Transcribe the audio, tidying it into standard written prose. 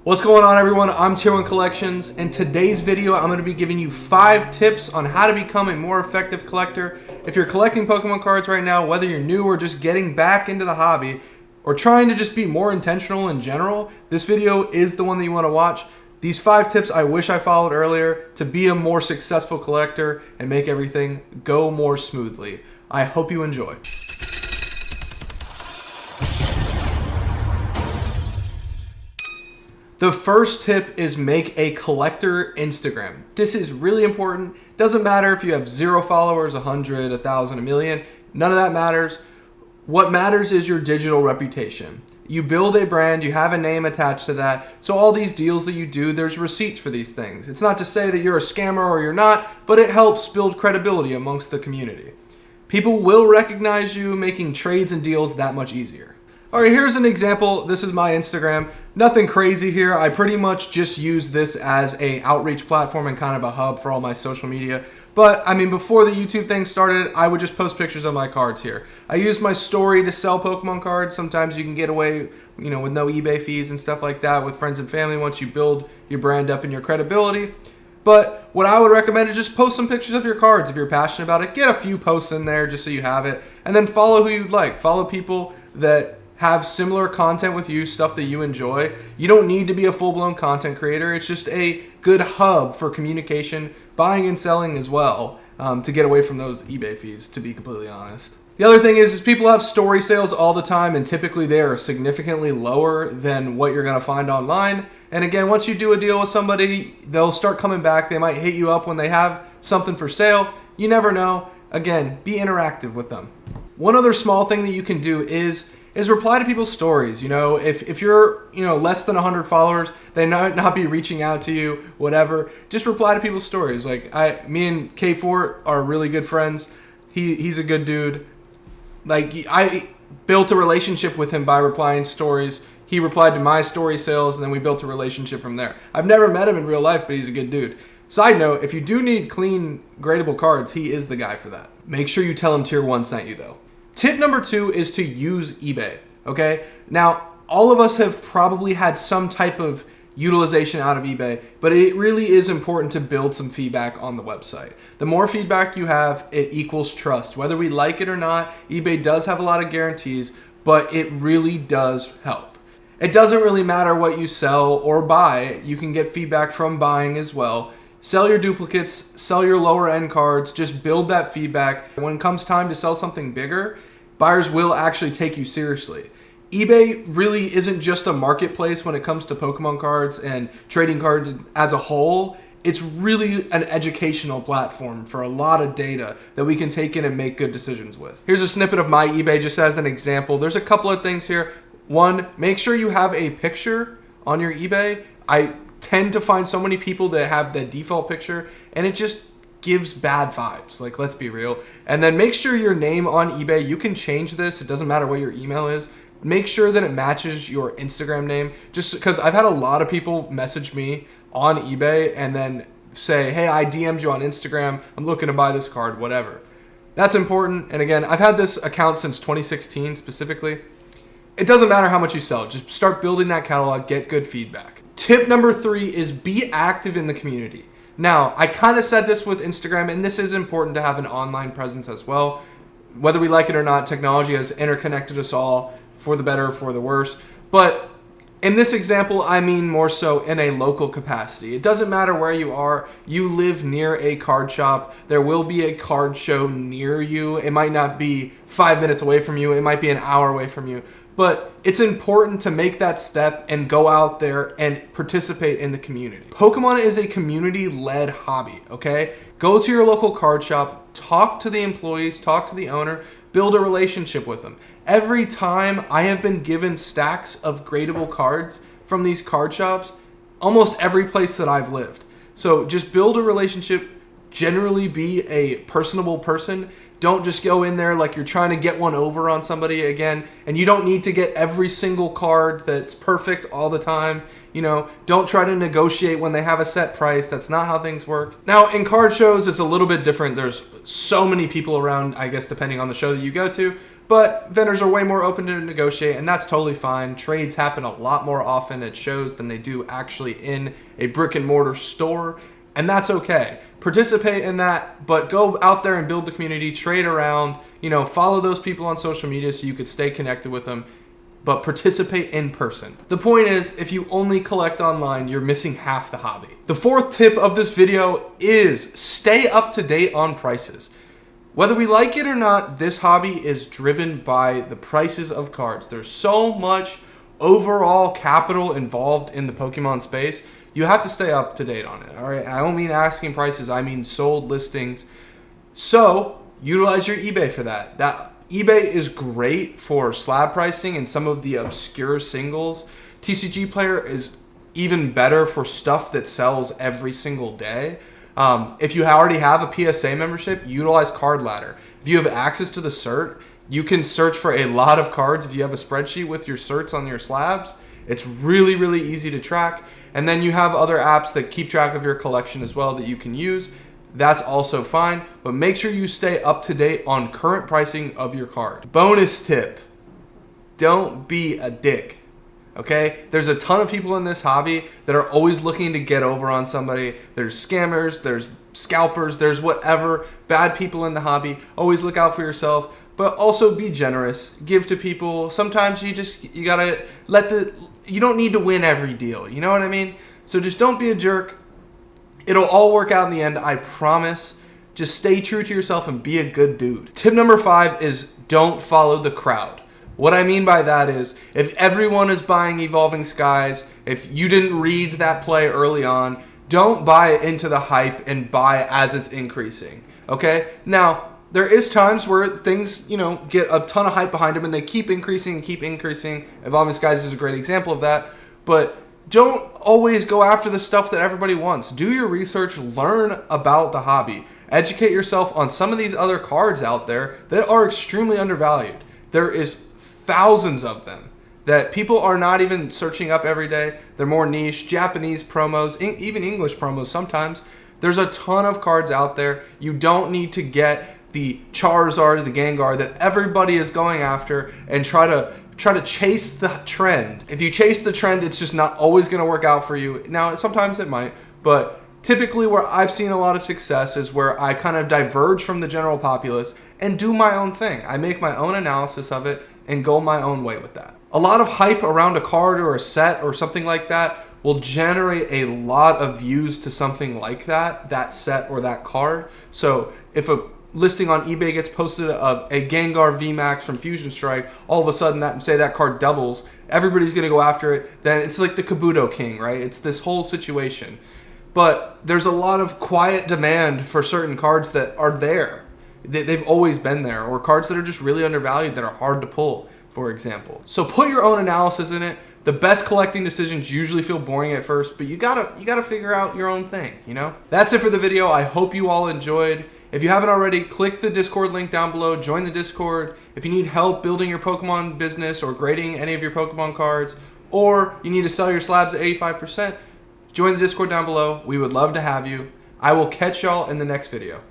What's going on, everyone? I'm Tier 1 Collections. In today's video, I'm going to be giving you 5 tips on how to become a more effective collector. If you're collecting Pokemon cards right now, whether you're new or just getting back into the hobby, or trying to just be more intentional in general, this video is the one that you want to watch. These 5 tips I wish I followed earlier to be a more successful collector and make everything go more smoothly. I hope you enjoy. The first tip is make a collector Instagram. This is really important. Doesn't matter if you have 0 followers, 100, 1,000, a million. None of that matters. What matters is your digital reputation. You build a brand, you have a name attached to that. So all these deals that you do, there's receipts for these things. It's not to say that you're a scammer or you're not, but it helps build credibility amongst the community. People will recognize you, making trades and deals that much easier. All right, here's an example. This is my Instagram. Nothing crazy here. I pretty much just use this as a outreach platform and kind of a hub for all my social media. But I mean, before the YouTube thing started, I would just post pictures of my cards here. I use my story to sell Pokemon cards. Sometimes you can get away, with no eBay fees and stuff like that with friends and family once you build your brand up and your credibility. But what I would recommend is just post some pictures of your cards if you're passionate about it. Get a few posts in there just so you have it. And then follow who you'd like. Follow people that have similar content with you, stuff that you enjoy. You don't need to be a full-blown content creator. It's just a good hub for communication, buying and selling as well, to get away from those eBay fees, to be completely honest. The other thing is people have story sales all the time, and typically they are significantly lower than what you're going to find online. And again, once you do a deal with somebody, they'll start coming back. They might hit you up when they have something for sale. You never know. Again, be interactive with them. One other small thing that you can do is reply to people's stories. If you're, less than 100 followers, they might not be reaching out to you, whatever. Just reply to people's stories. Me and K4 are really good friends. He's a good dude. I built a relationship with him by replying stories. He replied to my story sales, and then we built a relationship from there. I've never met him in real life, but he's a good dude. Side note, if you do need clean, gradable cards, he is the guy for that. Make sure you tell him Tier 1 sent you, though. Tip number 2 is to use eBay, okay? Now, all of us have probably had some type of utilization out of eBay, but it really is important to build some feedback on the website. The more feedback you have, it equals trust. Whether we like it or not, eBay does have a lot of guarantees, but it really does help. It doesn't really matter what you sell or buy. You can get feedback from buying as well. Sell your duplicates, sell your lower end cards, just build that feedback. When it comes time to sell something bigger, buyers will actually take you seriously. eBay really isn't just a marketplace when it comes to Pokemon cards and trading cards as a whole. It's really an educational platform for a lot of data that we can take in and make good decisions with. Here's a snippet of my eBay just as an example. There's a couple of things here. One, make sure you have a picture on your eBay. I tend to find so many people that have the default picture, and it just gives bad vibes. Let's be real. And then make sure your name on eBay, you can change this. It doesn't matter what your email is. Make sure that it matches your Instagram name, just because I've had a lot of people message me on eBay and then say, hey, I DM'd you on Instagram. I'm looking to buy this card, whatever. That's important. And again, I've had this account since 2016 specifically. It doesn't matter how much you sell. Just start building that catalog, get good feedback. Tip number 3 is be active in the community. Now, I kind of said this with Instagram, and this is important to have an online presence as well. Whether we like it or not, technology has interconnected us all for the better or for the worse. But in this example, I mean more so in a local capacity. It doesn't matter where you are. You live near a card shop. There will be a card show near you. It might not be 5 minutes away from you. It might be an hour away from you. But it's important to make that step and go out there and participate in the community. Pokemon is a community-led hobby, okay? Go to your local card shop, talk to the employees, talk to the owner, build a relationship with them. Every time I have been given stacks of gradable cards from these card shops, almost every place that I've lived. So just build a relationship, generally be a personable person. Don't just go in there like you're trying to get one over on somebody again. And you don't need to get every single card that's perfect all the time. Don't try to negotiate when they have a set price. That's not how things work. Now, in card shows, it's a little bit different. There's so many people around, I guess, depending on the show that you go to. But vendors are way more open to negotiate, and that's totally fine. Trades happen a lot more often at shows than they do actually in a brick and mortar store, and that's okay. Participate in that, but go out there and build the community, trade around, follow those people on social media so you could stay connected with them, but participate in person. The point is, if you only collect online, you're missing half the hobby. The fourth tip of this video is stay up to date on prices. Whether we like it or not, this hobby is driven by the prices of cards. There's so much overall capital involved in the Pokemon space. You have to stay up to date on it, all right? I don't mean asking prices, I mean sold listings. So utilize your eBay for that. eBay is great for slab pricing and some of the obscure singles. TCG Player is even better for stuff that sells every single day. If you already have a PSA membership, utilize Card Ladder. If you have access to the cert, you can search for a lot of cards. If you have a spreadsheet with your certs on your slabs, it's really, really easy to track. And then you have other apps that keep track of your collection as well that you can use. That's also fine, but make sure you stay up to date on current pricing of your card. Bonus tip, don't be a dick. Okay, there's a ton of people in this hobby that are always looking to get over on somebody. There's scammers, there's scalpers, there's whatever, bad people in the hobby. Always look out for yourself, but also be generous. Give to people. Sometimes you gotta you don't need to win every deal. You know what I mean? So just don't be a jerk. It'll all work out in the end, I promise. Just stay true to yourself and be a good dude. Tip number 5 is don't follow the crowd. What I mean by that is, if everyone is buying Evolving Skies, if you didn't read that play early on, don't buy into the hype and buy as it's increasing, okay? Now, there is times where things, get a ton of hype behind them and they keep increasing and keep increasing. Evolving Skies is a great example of that, but don't always go after the stuff that everybody wants. Do your research, learn about the hobby. Educate yourself on some of these other cards out there that are extremely undervalued. There is thousands of them that people are not even searching up every day. They're more niche, Japanese promos, even English promos sometimes. There's a ton of cards out there. You don't need to get the Charizard, the Gengar that everybody is going after and try to chase the trend. If you chase the trend, it's just not always going to work out for you. Now, sometimes it might, but typically where I've seen a lot of success is where I kind of diverge from the general populace and do my own thing. I make my own analysis of it and go my own way with that. A lot of hype around a card or a set or something like that will generate a lot of views to something like that set or that card. So if a listing on eBay gets posted of a Gengar VMAX from Fusion Strike, all of a sudden that card doubles, everybody's gonna go after it. Then it's like the Kabuto King, right? It's this whole situation. But there's a lot of quiet demand for certain cards that are there. They've always been there, or cards that are just really undervalued that are hard to pull, for example. So put your own analysis in it. The best collecting decisions usually feel boring at first, but you gotta figure out your own thing, That's it for the video. I hope you all enjoyed. If you haven't already, click the Discord link down below, join the Discord. If you need help building your Pokemon business or grading any of your Pokemon cards, or you need to sell your slabs at 85%, join the Discord down below. We would love to have you. I will catch y'all in the next video.